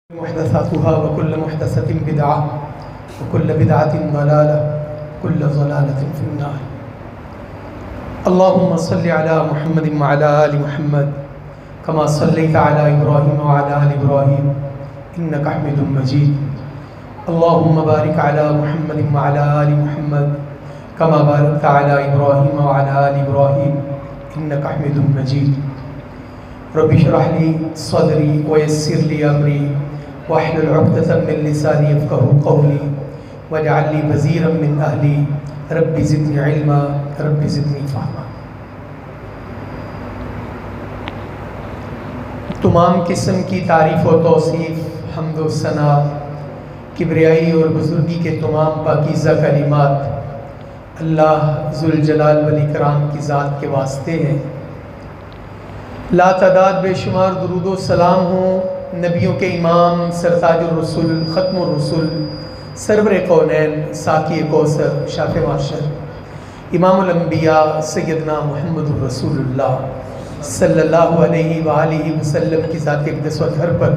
محدثاتها وكل محدثة بدعة وكل بدعة ضلالة وكل ضلالة في النار. اللهم صل على محمد وعلى آل محمد كما صليت على إبراهيم وعلى آل إبراهيم إنك حميد مجيد. اللهم بارك على محمد وعلى آل محمد كما باركت على إبراهيم وعلى آل إبراهيم إنك حميد مجيد. رب اشرح لي صدري ويسر لي أمري واحلل عقدة من لساني يفقهوا قولي واجعل لي وزيرا من أهلي رب زدني علما رب زدني فهما. تمام قسم کی تعریف و توصیف، حمد و ثنا، کبریائی اور بزرگی کے تمام پاکیزہ کلمات اللہ ذوالجلال والاکرام کی ذات کے واسطے ہیں. لا تعداد بے شمار درود و سلام ہوں نبیوں کے امام، سرتاج الرسل، ختم الرسل، سرور کونین، ساقی کوثر، شافع معشر، امام الانبیاء سیدنا محمد الرسول اللہ صلی اللہ علیہ وآلہ وسلم کی ذات اقدس و اطہر پر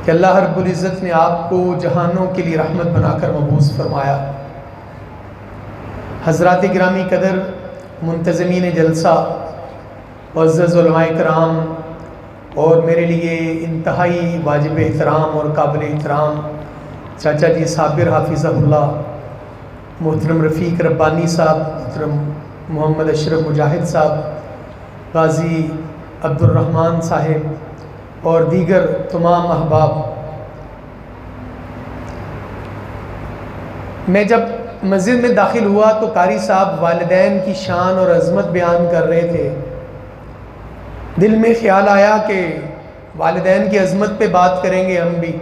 کہ اللہ رب العزت نے آپ کو جہانوں کے لیے رحمت بنا کر مبعوث فرمایا. حضرات گرامی قدر، منتظمین جلسہ، معزز علماء کرام اور میرے لیے انتہائی واجب احترام اور قابل احترام چاچا جی صابر حافظہ اللہ، محترم رفیق ربانی صاحب، محترم محمد اشرف مجاہد صاحب، غازی عبد الرحمن صاحب اور دیگر تمام احباب، میں جب مسجد میں داخل ہوا تو قاری صاحب والدین کی شان اور عظمت بیان کر رہے تھے. دل میں خیال آیا کہ والدین کی عظمت پہ بات کریں گے ہم بھی.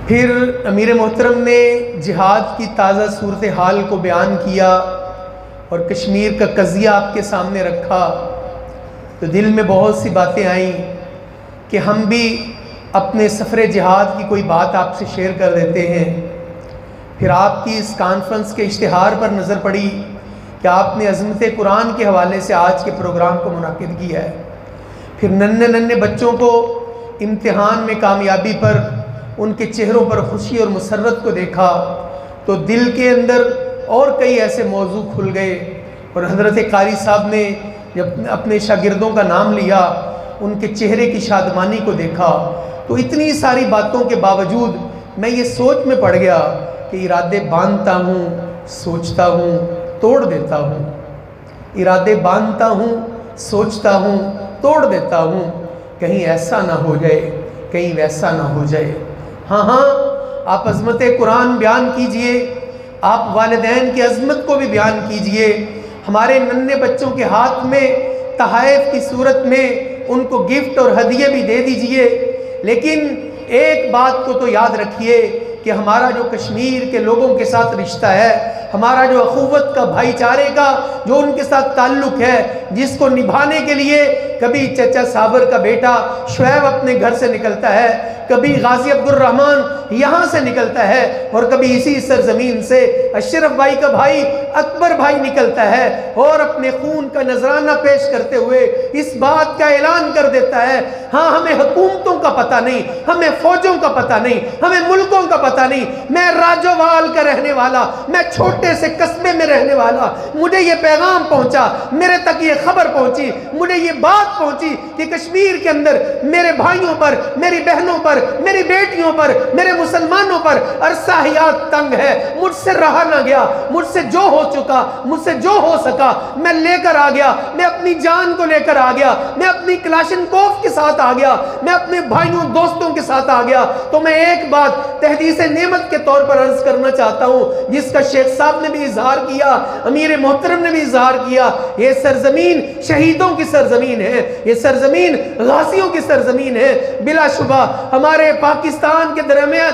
پھر امیر محترم نے جہاد کی تازہ صورتحال کو بیان کیا اور کشمیر کا قضیہ آپ کے سامنے رکھا تو دل میں بہت سی باتیں آئیں کہ ہم بھی اپنے سفر جہاد کی کوئی بات آپ سے شیئر کر دیتے ہیں. پھر آپ کی اس کانفرنس کے اشتہار پر نظر پڑی کہ آپ نے عظمت قرآن کے حوالے سے آج کے پروگرام کو منعقد کیا ہے. پھر ننھے بچوں کو امتحان میں کامیابی پر ان کے چہروں پر خوشی اور مسرت کو دیکھا تو دل کے اندر اور کئی ایسے موضوع کھل گئے. اور حضرت قاری صاحب نے جب اپنے شاگردوں کا نام لیا، ان کے چہرے کی شادمانی کو دیکھا تو اتنی ساری باتوں کے باوجود میں یہ سوچ میں پڑ گیا کہ ارادے باندھتا ہوں، سوچتا ہوں، توڑ دیتا ہوں. ارادے باندھتا ہوں، سوچتا ہوں، توڑ دیتا ہوں. کہیں ایسا نہ ہو جائے، کہیں ویسا نہ ہو جائے. ہاں آپ عظمت قرآن بیان کیجئے، آپ والدین کی عظمت کو بھی بیان کیجئے. ہمارے ننھے بچوں کے ہاتھ میں تحائف کی صورت میں ان کو گفٹ اور ہدیے بھی دے دیجئے. لیکن ایک بات کو تو یاد رکھیے کہ ہمارا جو کشمیر کے لوگوں کے ساتھ رشتہ ہے، ہمارا جو اخوت کا، بھائی چارے کا جو ان کے ساتھ تعلق ہے، جس کو نبھانے کے لیے کبھی چچا صابر کا بیٹا شعیب اپنے گھر سے نکلتا ہے، کبھی غازی عبد الرحمن یہاں سے نکلتا ہے اور کبھی اسی سرزمین سے اشرف بھائی کا بھائی اکبر بھائی نکلتا ہے اور اپنے خون کا نذرانہ پیش کرتے ہوئے اس بات کا اعلان کر دیتا ہے، ہاں ہمیں حکومتوں کا پتہ نہیں، ہمیں فوجوں کا پتہ نہیں، ہمیں ملکوں کا پتہ نہیں، میں راجوال کا رہنے والا، میں چھوٹے سے قصبے میں رہنے والا، مجھے یہ پیغام پہنچا، میرے تک یہ خبر پہنچی، مجھے یہ بات پہنچی کہ کشمیر کے اندر میرے بھائیوں پر، میری بہنوں پر، میری بیٹیوں پر، میرے مسلمانوں پر عرصہ حیات تنگ ہے. مجھ سے رہا نہ گیا، مجھ سے جو ہو چکا، مجھ سے جو ہو سکا میں لے کر آ گیا. میں اپنی جان کو لے کر آ گیا، میں اپنی کلاشنکوف کے ساتھ آ گیا، میں اپنے بھائیوں دوستوں کے ساتھ آ گیا. تو میں ایک بات تحدیث نعمت کے طور پر عرض کرنا چاہتا ہوں، جس کا شیخ صاحب نے بھی اظہار کیا، امیر محترم نے بھی اظہار کیا. یہ سرزمین شہیدوں کی سرزمین ہے، یہ سرزمین غازیوں کی سرزمین ہے. بلا شبہ ہمارے پاکستان کے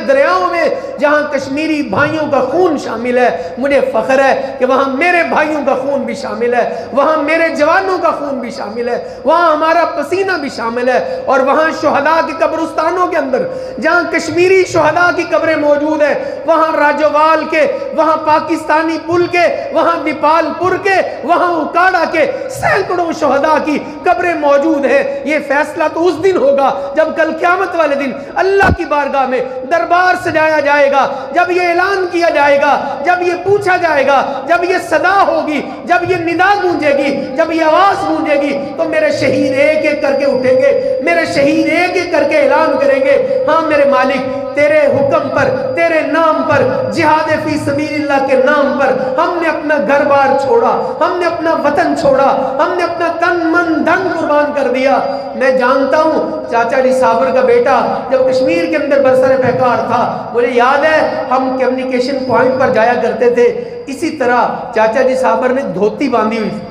دریاؤں میں جہاں کشمیری بھائیوں کا خون شامل ہے، مجھے فخر ہے کہ وہاں میرے بھائیوں کا خون بھی شامل ہے، وہاں میرے جوانوں کا خون بھی شامل ہے، وہاں ہمارا پسینہ بھی شامل ہے، اور وہاں شہداء کی قبرستانوں کے اندر جہاں کشمیری شہداء کی قبریں موجود ہیں، وہاں راجوال کے، وہاں پاکستانی پل کے، وہاں دیپال پور کے، وہاں اکاڑا کے سینکڑوں شہداء کی قبریں موجود ہیں۔ یہ فیصلہ تو اس دن ہوگا جب کل قیامت والے دن اللہ کی بارگاہ میں دربار سجایا جائے گا، جب یہ اعلان کیا جائے گا، جب یہ پوچھا جائے گا، جب یہ صدا ہوگی، جب یہ ندا گونجے گی، جب یہ آواز گونجے گی، تو میرے شہید ایک ایک کر کے اٹھیں گے، میرے شہید ایک ایک کر کے اعلان کریں گے، ہاں میرے مالک تیرے حکم پر، تیرے نام پر، جہاد فی سبیل اللہ کے نام پر ہم نے اپنا گھر بار چھوڑا، ہم نے اپنا وطن چھوڑا، ہم نے اپنا تن من دھن قربان کر دیا۔ میں جانتا ہوں چاچا جی صابر کا بیٹا جب کشمیر کے اندر برسر پیکار تھا، مجھے یاد ہے ہم کمیونیکیشن پوائنٹ پر جایا کرتے تھے، اسی طرح چاچا جی صابر نے دھوتی باندھی ہوئی تھی،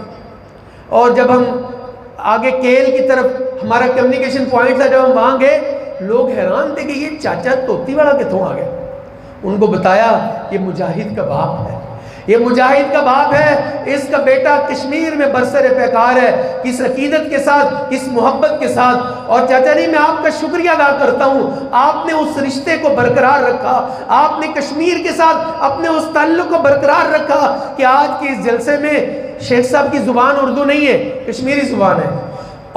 اور جب ہم آگے کیل کی طرف ہمارا کمیونیکیشن پوائنٹ تھا، جب ہم وہاں گئے لوگ حیران تھے کہ یہ چاچا دھوتی والا کتوں آ گیا۔ ان کو بتایا یہ مجاہد کا باپ ہے، یہ مجاہد کا باپ ہے، اس کا بیٹا کشمیر میں برسر پیکار ہے، کس عقیدت کے ساتھ، کس محبت کے ساتھ۔ اور چاچا جی میں آپ کا شکریہ ادا کرتا ہوں، آپ نے اس رشتے کو برقرار رکھا، آپ نے کشمیر کے ساتھ اپنے اس تعلق کو برقرار رکھا کہ آج کے اس جلسے میں شیخ صاحب کی زبان اردو نہیں ہے، کشمیری زبان ہے،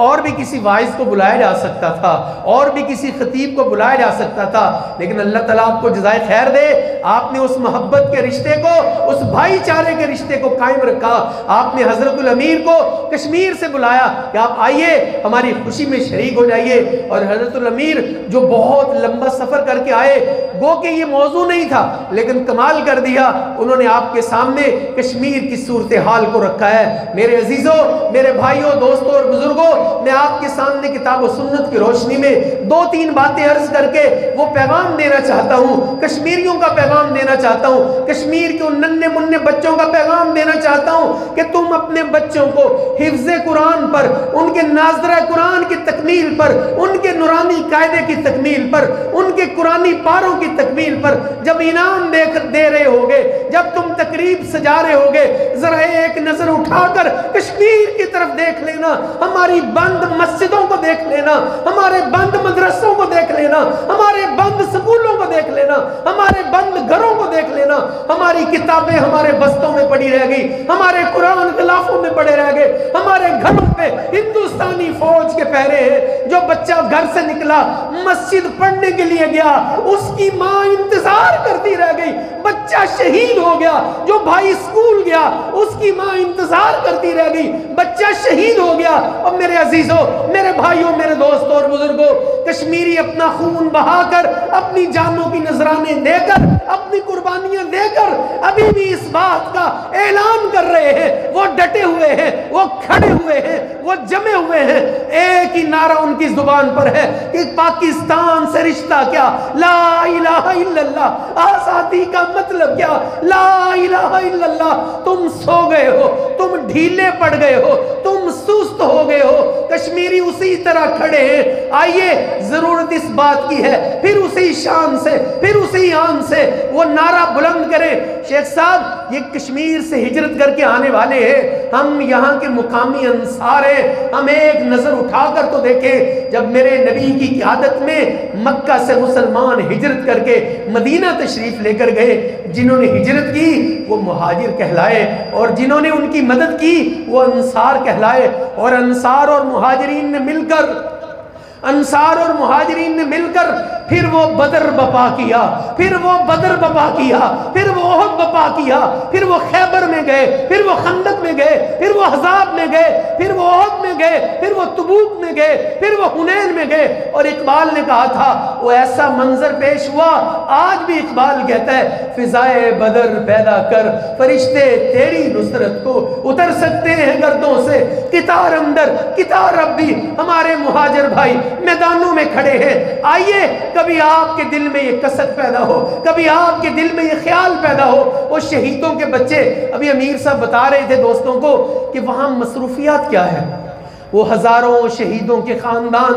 اور بھی کسی وائز کو بلایا جا سکتا تھا، اور بھی کسی خطیب کو بلایا جا سکتا تھا، لیکن اللہ تعالیٰ آپ کو جزائے خیر دے، آپ نے اس محبت کے رشتے کو، اس بھائی چارے کے رشتے کو قائم رکھا۔ آپ نے حضرت الامیر کو کشمیر سے بلایا کہ آپ آئیے ہماری خوشی میں شریک ہو جائیے، اور حضرت الامیر جو بہت لمبا سفر کر کے آئے، گو کہ یہ موضوع نہیں تھا لیکن کمال کر دیا، انہوں نے آپ کے سامنے کشمیر کی صورتحال کو رکھا ہے۔ میرے عزیزوں، میرے بھائیوں، دوستوں اور بزرگوں، میں آپ کے سامنے کتاب و سنت کی روشنی میں دو تین باتیں عرض کر کے وہ پیغام دینا چاہتا ہوں، کشمیریوں کا پیغام دینا چاہتا ہوں، کشمیر کے ان ننھے منھے بچوں کا پیغام دینا چاہتا ہوں کہ تم اپنے بچوں کو حفظ قرآن پر، ان کے ناظرہ قرآن کی تکمیل پر، ان کے نورانی قاعدے کی تکمیل پر، ان کے قرآنی پاروں کی تکمیل پر جب انعام دے رہے ہوگے، جب تم تقریب سجا رہے ہوگے، ذرا ایک نظر اٹھا کر کشمیر کی طرف دیکھ لینا، ہماری بند مسجدوں کو دیکھ لینا، ہمارے بند مدرسوں کو دیکھ لینا، ہمارے بند سکولوں کو دیکھ لینا، ہمارے بند گھروں کو دیکھ لینا، ہماری کتابیں ہمارے بستوں میں پڑی رہ گئی، ہمارے قرآن غلافوں میں پڑے رہ گئے، ہمارے گھروں پہ ہندوستانی فوج کے پہرے ہیں۔ جو بچہ گھر سے نکلا مسجد پڑھنے کے لیے گیا، اس کی ماں انتظار کرتی رہ گئی، بچہ شہید ہو گیا۔ جو بھائی سکول گیا اس کی ماں انتظار کرتی رہ گئی، بچہ شہید ہو گیا۔ اور میرے عزیزوں، میرے بھائیوں، میرے دوستوں اور بزرگوں، کشمیری اپنا خون بہا کر، اپنی جانوں کی نذرانے دے کر، اپنی قربانیاں دے کر ابھی بھی اس بات کا اعلان کر رہے ہیں، وہ ڈٹے ہوئے ہیں، وہ کھڑے ہوئے ہیں، وہ جمے ہوئے ہیں۔ ایک ہی نعرہ ان کی زبان پر ہے کہ پاکستان سے رشتہ کیا، لا الہ الا اللہ، آزادی کا مطلب کیا، لا الہ الا اللہ۔ تم سو گئے ہو، تم ڈھیلے پڑ گئے ہو، تم سست ہو گئے ہو، کشمیری اسی طرح کھڑے ہیں۔ آئیے، ضرورت اس بات کی ہے پھر اسی شان سے، پھر اسی آن سے وہ نعرہ بلند کریں، شیخ صاحب یہ کشمیر سے ہجرت کر کے آنے والے ہیں، ہم یہاں کے مقامی انصار ہیں۔ ہم ایک نظر اٹھا کر تو دیکھیں، جب میرے نبی کی قیادت میں مکہ سے مسلمان ہجرت کر کے مدینہ تشریف لے کر گئے، جنہوں نے ہجرت کی وہ مہاجر کہلائے، اور جنہوں نے ان کی مدد کی وہ انصار کہلائے۔ اور انصار اور مہاجرین نے مل کر، انصار اور مہاجرین نے مل کر پھر وہ بدر بپا کیا، پھر وہ بدر بپا کیا، پھر وہ احد بپا کیا، پھر وہ خیبر میں گئے، پھر وہ خندق میں گئے، پھر وہ احزاب میں گئے، پھر وہ احد میں گئے، پھر وہ تبوک میں گئے، پھر وہ حنین میں گئے۔ اور اقبال نے کہا تھا وہ ایسا منظر پیش ہوا، آج بھی اقبال کہتا ہے فضائے بدر پیدا کر، فرشتے تیری نصرت کو اتر سکتے ہیں گردوں سے، کتار اندر کتار ربی۔ ہمارے مہاجر بھائی میدانوں میں کھڑے ہیں، آئیے کبھی آپ کے دل میں یہ کسک پیدا ہو، کبھی آپ کے دل میں یہ خیال پیدا ہو۔ وہ شہیدوں کے بچے، ابھی امیر صاحب بتا رہے تھے دوستوں کو کہ وہاں مصروفیات کیا ہے، وہ ہزاروں شہیدوں کے خاندان،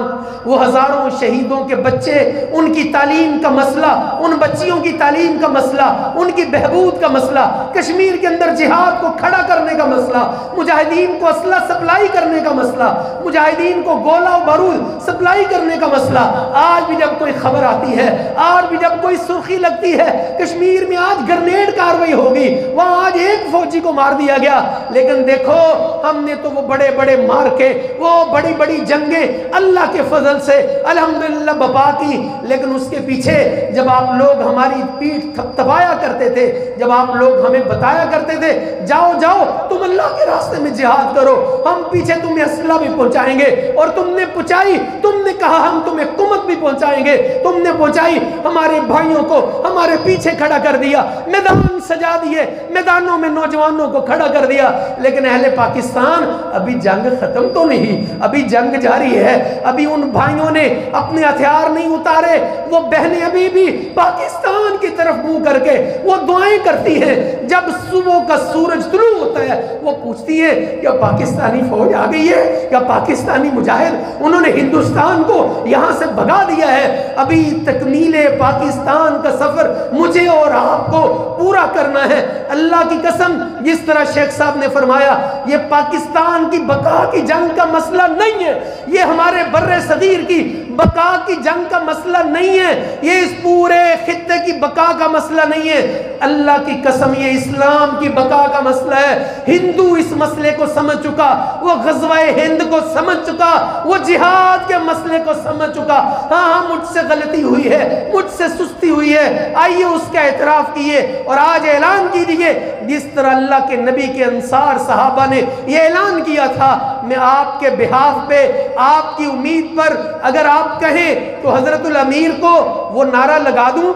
وہ ہزاروں شہیدوں کے بچے، ان کی تعلیم کا مسئلہ، ان بچیوں کی تعلیم کا مسئلہ، ان کی بہبود کا مسئلہ، کشمیر کے اندر جہاد کو کھڑا کرنے کا مسئلہ، مجاہدین کو اسلحہ سپلائی کرنے کا مسئلہ، مجاہدین کو گولہ و بارود سپلائی کرنے کا مسئلہ۔ آج بھی جب کوئی خبر آتی ہے، آج بھی جب کوئی سرخی لگتی ہے کشمیر میں آج گرنیڈ کاروائی ہوگی، وہاں آج ایک فوجی کو مار دیا گیا، لیکن دیکھو ہم نے تو وہ بڑے بڑے مار کے، وہ بڑی بڑی جنگیں اللہ کے فضل سے الحمدللہ بپا کی، لیکن اس کے پیچھے جب آپ لوگ ہماری پیٹھ تھپتھپایا کرتے تھے، جب آپ لوگ ہمیں بتایا کرتے تھے جاؤ جاؤ تم اللہ کے راستے میں جہاد کرو، ہم پیچھے تمہیں اسلحہ بھی پہنچائیں گے، اور تم نے پہنچائی، تم نے کہا ہم تمہیں قوت بھی پہنچائیں گے، تم نے پہنچائی، ہمارے بھائیوں کو ہمارے پیچھے کھڑا کر دیا، میدان سجا دیے، میدانوں میں نوجوانوں کو کھڑا کر دیا، لیکن اہل پاکستان ابھی جنگ ختم تو نہیں، ابھی جنگ جاری ہے، ابھی ان بھائیوں نے اپنے ہتھیار نہیں اتارے، وہ بہنیں ابھی بھی پاکستان کی طرف منہ کر کے وہ دعائیں کرتی ہیں، جب صبح کا سورج طلوع ہوتا ہے وہ پوچھتی ہے کیا پاکستانی فوج آ گئی ہے، کیا پاکستانی مجاہد انہوں نے ہندوستان کو یہاں سے بھگا دیا ہے۔ ابھی تکمیل پاکستان کا سفر مجھے اور آپ کو پورا کرنا ہے، اللہ کی قسم، جس طرح شیخ صاحب نے فرمایا یہ پاکستان کی بقا کی جنگ کا مسئلہ نہیں ہے، یہ ہمارے بر صغیر کی بقا کی جنگ کا مسئلہ نہیں ہے، یہ اس پورے خطے کی بقا کا مسئلہ نہیں ہے، اللہ کی قسم یہ اسلام کی بقا کا مسئلہ ہے۔ ہندو اس مسئلے کو سمجھ چکا، وہ غزوہ ہند کو سمجھ چکا، وہ جہاد کے مسئلے کو سمجھ چکا۔ ہاں مجھ سے غلطی ہوئی ہے، مجھ سے سستی ہوئی ہے، آئیے اس کا اعتراف کیے اور آج اعلان کیجیے جس طرح اللہ کے نبی کے انصار صحابہ نے یہ اعلان کیا تھا، میں آپ کے بہاف پہ، آپ کی امید پر اگر آپ کہیں تو حضرت الامیر کو وہ نعرہ لگا دوں،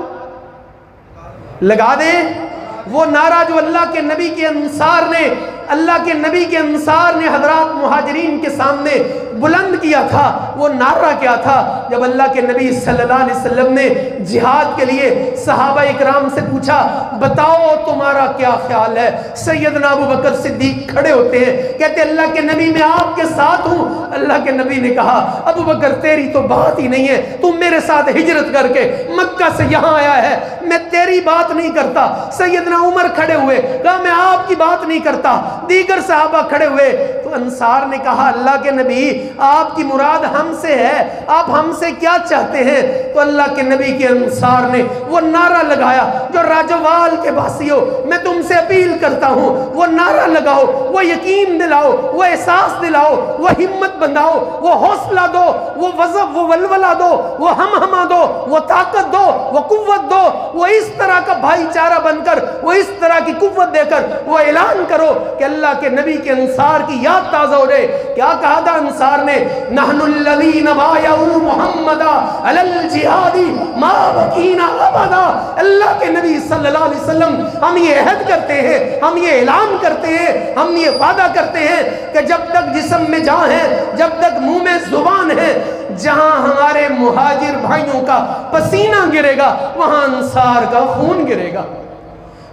لگا دیں وہ نعرہ جو اللہ کے نبی کے انصار نے، اللہ کے نبی کے انصار نے حضرات مہاجرین کے سامنے بلند کیا تھا۔ وہ نعرہ کیا تھا؟ جب اللہ کے نبی صلی اللہ علیہ وسلم نے جہاد کے لیے صحابہ اکرام سے پوچھا بتاؤ تمہارا کیا خیال ہے، سیدنا ابو بکر صدیق کھڑے ہوتے ہیں، کہتے اللہ کے نبی میں آپ کے ساتھ ہوں۔ اللہ کے نبی نے کہا ابو بکر تیری تو بات ہی نہیں ہے، تم میرے ساتھ ہجرت کر کے مکہ سے یہاں آیا ہے، میں تیری بات نہیں کرتا۔ سیدنا عمر کھڑے ہوئے، کہا میں آپ کی بات نہیں کرتا۔ دیگر صحابہ کھڑے ہوئے تو انصار نے کہا اللہ کے نبی آپ کی مراد ہم سے ہے، آپ ہم سے کیا چاہتے ہیں؟ تو اللہ کے نبی کے انصار نے وہ نعرہ لگایا جو راجوال کے باسیوں میں تم سے اپیل کرتا ہوں، وہ نعرہ لگاؤ، وہ یقین دلاؤ، وہ احساس دلاؤ، وہ ہمت بنداؤ، وہ حوصلہ دو، وہ وظف، وہ ولولہ دو، وہ ہم دو، وہ طاقت دو، وہ قوت دو، وہ اس طرح کا بھائی چارہ بن کر، وہ اس طرح کی قوت دے کر وہ اعلان کرو کہ اللہ کے نبی کے انصار کی یاد تازہ ہو جائے۔ کیا کہا تھا انصار نے؟ نحن الذین بایعوا محمدا علی الجہاد ما بقینا ابدا۔ اللہ کے نبی صلی اللہ علیہ وسلم ہم یہ عہد کرتے ہیں، ہم یہ اعلان کرتے ہیں، ہم یہ وعدہ کرتے ہیں کہ جب تک جسم میں جان ہے، جب تک منہ میں زبان ہے، جہاں ہمارے مہاجر بھائیوں کا پسینہ گرے گا وہاں انصار کا خون گرے گا۔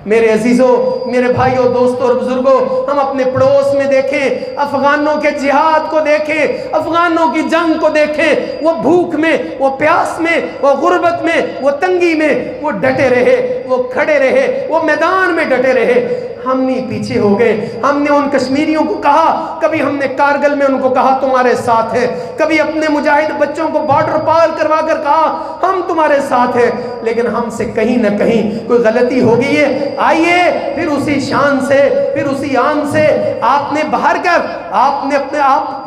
میرے عزیزوں، میرے بھائیوں، دوستوں اور بزرگوں، ہم اپنے پڑوس میں دیکھیں، افغانوں کے جہاد کو دیکھیں، افغانوں کی جنگ کو دیکھیں، وہ بھوک میں، وہ پیاس میں، وہ غربت میں، وہ تنگی میں وہ ڈٹے رہے، وہ کھڑے رہے، وہ میدان میں ڈٹے رہے۔ ہم ہی پیچھے ہو گئے۔ ہم نے ان کشمیریوں کو کہا، کبھی ہم نے کارگل میں ان کو کہا تمہارے ساتھ ہیں، کبھی اپنے مجاہد بچوں کو بارڈر پار کروا کر کہا ہم تمہارے ساتھ ہیں، لیکن ہم سے کہیں نہ کہیں کوئی غلطی ہو گئی ہے۔ آئیے پھر اسی شان سے، پھر اسی آن سے آپ نے باہر کر، آپ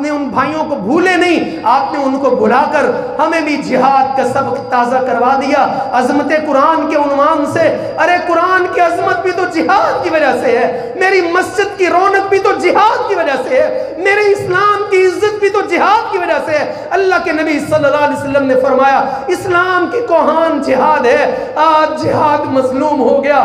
نے ان بھائیوں کو بھولے نہیں، آپ نے ان کو بلا کر ہمیں بھی جہاد کا سبق تازہ کروا دیا عظمت قرآن کے عنوان سے۔ ارے قرآن کی عظمت بھی تو جہاد کی وجہ سے ہے، میری مسجد کی رونق بھی تو جہاد کی وجہ سے ہے، میرے اسلام کی عزت بھی تو جہاد کی وجہ سے ہے۔ اللہ کے نبی صلی اللہ علیہ وسلم نے فرمایا اسلام کی کوہان جہاد ہے۔ آج جہاد مظلوم ہو گیا،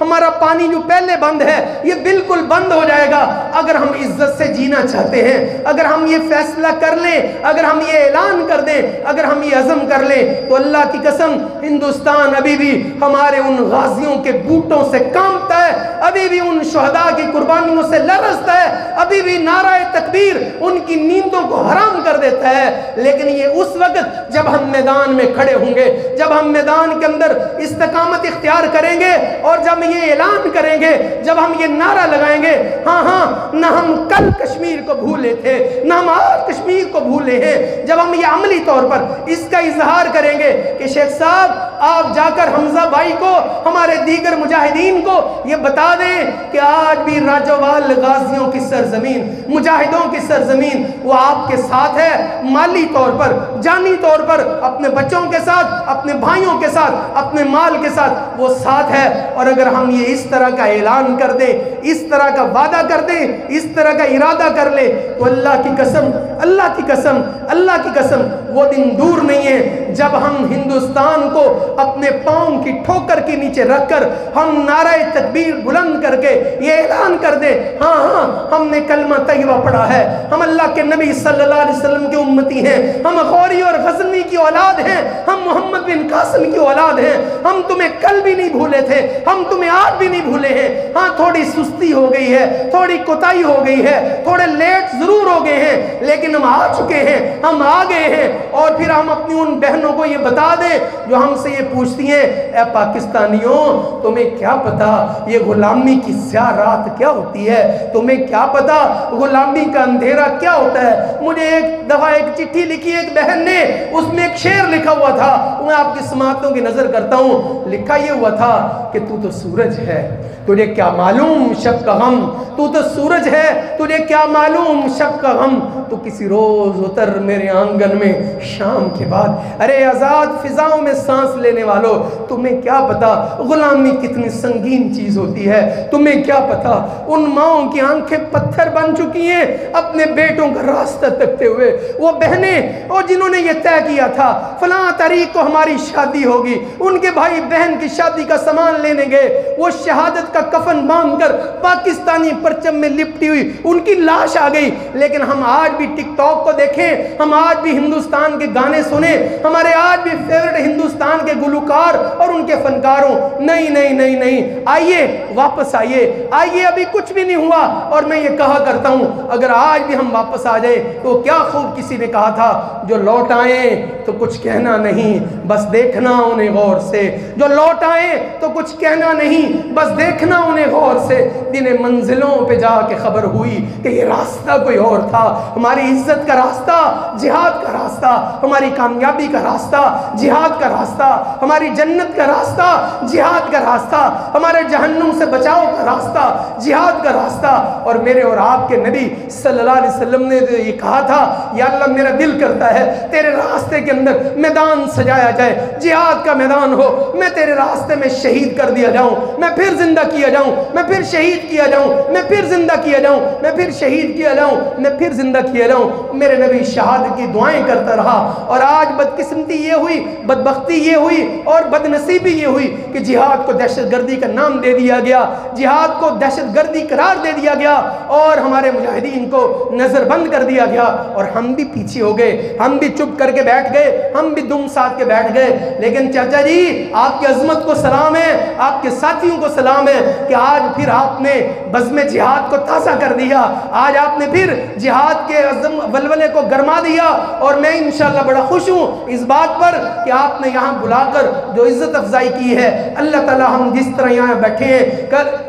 ہمارا پانی جو پہلے بند ہے یہ بالکل بند ہو جائے گا. اگر ہم عزت سے جینا چاہتے ہیں, اگر ہم یہ فیصلہ کر لیں, اگر ہم یہ اعلان کر دیں, اگر ہم یہ عزم کر لیں, تو اللہ کی قسم ہندوستان ابھی بھی ہمارے ان غازیوں کے بوٹوں سے کانپتا ہے, ابھی بھی ان شہداء کی قربانیوں سے لرزتا ہے, ابھی بھی نعرہ تکبیر ان کی نیندوں کو حرام کر دیتا ہے. لیکن یہ اس وقت جب ہم میدان میں کھڑے ہوں گے, جب ہم میدان کے اندر استقامت اختیار کریں گے اور جب یہ اعلان کریں گے, جب ہم یہ نعرہ لگائیں گے, ہاں نہ ہم کل کشمیر کو بھولے تھے, نہ ہم آج کشمیر کو بھولے ہیں. جب ہم یہ عملی طور پر اس کا اظہار کریں گے کہ شیخ صاحب آپ جا کر حمزہ بھائی کو, ہمارے دیگر مجاہدین کو یہ بتا دیں کہ آج بھی راجوال غازیوں کی سرزمین, مجاہدوں کی سرزمین وہ آپ کے ساتھ ہے, مالی طور پر, جانی طور پر, اپنے بچوں کے ساتھ, اپنے بھائیوں کے ساتھ, اپنے مال کے ساتھ وہ ساتھ ہے. اور اگر ہم یہ اس طرح کا اعلان کر دیں, اس طرح کا وعدہ کر دیں, اس طرح کا ارادہ کر لیں, تو اللہ کی قسم, اللہ کی قسم, اللہ کی قسم وہ دن دور نہیں ہے جب ہم ہندوستان کو اپنے پاؤں کی ٹھوکر کے نیچے رکھ کر ہم نعرہ تکبیر بلند کر کے یہ اعلان کر دیں, ہاں ہم نے کلمہ طیبہ پڑھا ہے, ہم اللہ کے نبی صلی اللہ علیہ وسلم کے امتی ہیں, ہم غوری اور غزنوی کی اولاد ہیں, ہم محمد بن قاسم کی اولاد ہیں, ہم تمہیں کل بھی نہیں بھولے تھے, ہم تمہیں آج بھی نہیں بھولے ہیں. ہاں تھوڑی سستی ہو گئی ہے, تھوڑی کوتاہی ہو گئی ہے, تھوڑے لیٹ ضرور ہو گئے ہیں, لیکن ہم آ چکے ہیں, ہم آ گئے ہیں. اور پھر ہم اپنی ان بہنوں کو یہ بتا دیں جو ہم سے یہ پوچھتی ہیں, اے پاکستانیوں تمہیں کیا پتا یہ غلامی کی سیاہ رات کیا ہوتی ہے, تمہیں کیا پتا غلامی کا اندھیرا کیا ہوتا ہے. مجھے ایک دفعہ ایک چٹھی لکھی ایک بہن نے, اس میں ایک شعر لکھا ہوا تھا, میں آپ کی سماعتوں کی نظر کرتا ہوں. لکھا یہ ہوا تھا کہ تو سورج ہے, تجھے کیا معلوم شب کا غم, تو سورج ہے, تجھے کیا معلوم شب کا غم, تو کسی روز اتر میرے آنگن میں شام کے بعد. ارے آزاد فضاؤں میں سانس لینے والوں, تمہیں کیا پتا غلامی کتنی سنگین چیز ہوتی ہے, تمہیں کیا پتا ان ماؤں کی آنکھیں پتھر بن چکی ہیں اپنے بیٹوں کا راستہ تکتے ہوئے. وہ بہنیں اور جنہوں نے یہ طے کیا تھا فلاں تاریخ کو ہماری شادی ہوگی, ان کے بھائی بہن کی شادی کا سامان لینے گئے, وہ شہادت کا کفن باندھ کر پاکستانی پرچم میں لپٹی ہوئی ان کی لاش آ گئی. لیکن ہم آج بھی ٹک ٹاک کو دیکھیں, ہم آج بھی ہندوستان کے گانے سنیں, ہمارے آج بھی فیورٹ ہندوستان کے گلوکار اور ان کے فنکاروں, نہیں نہیں نہیں نہیں, آئیے واپس آئیے, آئیے, ابھی کچھ بھی نہیں ہوا. اور میں یہ کہا کرتا ہوں اگر آج بھی ہم واپس آ جائیں تو کیا خوب کسی نے کہا تھا, جو لوٹ آئیں تو کچھ کہنا نہیں بس دیکھنا انہیں غور سے, جو لوٹ آئیں تو کچھ کہنا نہیں بس دیکھنا انہیں غور سے. جنہیں منزلوں پہ جا کے خبر ہوئی کہ یہ راستہ کوئی اور تھا, ہماری عزت کا راستہ جہاد کا راستہ, ہماری کامیابی کا راستہ جہاد کا راستہ, ہماری جنت کا راستہ جہاد کا راستہ, ہمارے جہنم سے بچاؤ کا راستہ جہاد کا راستہ. اور میرے اور آپ کے نبی صلی اللہ علیہ وسلم نے یہ کہا تھا, یا اللہ میرا دل کرتا ہے تیرے راستے کے اندر میدان سجایا جائے, جہاد کا میدان ہو, میں تیرے راستے میں شہید کر دیا جاؤں, میں پھر زندہ کیا جاؤں, میں پھر شہید کیا جاؤں, میں پھر زندہ کیا جاؤں, میں پھر شہید کیا جاؤں, میں پھر زندہ کیا جاؤں. میرے نبی شہادت کی دعائیں کرتا رہا. اور آج بدقسمتی یہ ہوئی, بدبختی یہ ہوئی اور بدنصیبی یہ ہوئی کہ جہاد کو دہشت گردی کا نام دے دیا گیا, جہاد کو دہشت گردی قرار دے دیا گیا اور ہمارے مجاہدین کو نظر بند کر دیا گیا. اور ہم بھی پیچھے ہو گئے, ہم بھی چپ کر کے بیٹھ گئے, ہم بھی دم ساتھ کے بیٹھ گئے. لیکن چاچا جی آپ کی عظمت کو سلام ہے, آپ کے ساتھیوں کو سلام ہے کہ آج پھر آپ نے بزم جہاد کو تازہ کر دیا, آج آپ نے پھر جہاد کے عزم ولولے کو گرما دیا. اور میں انشاءاللہ بڑا خوش ہوں اس بات پر کہ آپ نے یہاں بلا کر جو عزت افزائی کی ہے. اللہ تعالی ہم جس طرح یہاں بیٹھے ہیں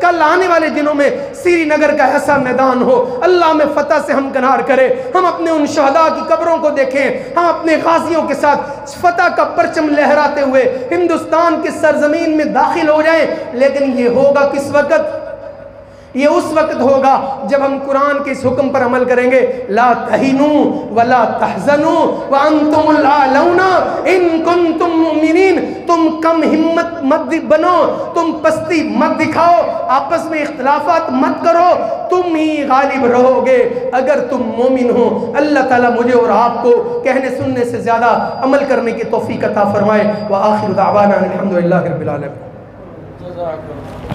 کل آنے والے دنوں میں سری نگر کا ایسا میدان ہو, اللہ میں فتح سے ہم کنار کرے, ہم اپنے ان شہداء کی قبروں کو دیکھیں, ہم اپنے غازیوں کے ساتھ فتح کا پرچم لہراتے ہوئے ہندوستان کی سرزمین میں داخل ہو جائیں. لیکن یہ ہوگا کس وقت؟ یہ اس وقت ہوگا جب ہم قرآن کے اس حکم پر عمل کریں گے, لا تہینوا ولا تحزنوا وانتم الاعلون ان کنتم مؤمنین. تم کم ہمت مت بنو, تم پستی مت دکھاؤ, آپس میں اختلافات مت کرو, تم ہی غالب رہو گے اگر تم مومن ہو. اللہ تعالیٰ مجھے اور آپ کو کہنے سننے سے زیادہ عمل کرنے کی توفیق عطا فرمائے. وآخر دعوانا الحمدللہ رب العالمین. جزاک اللہ.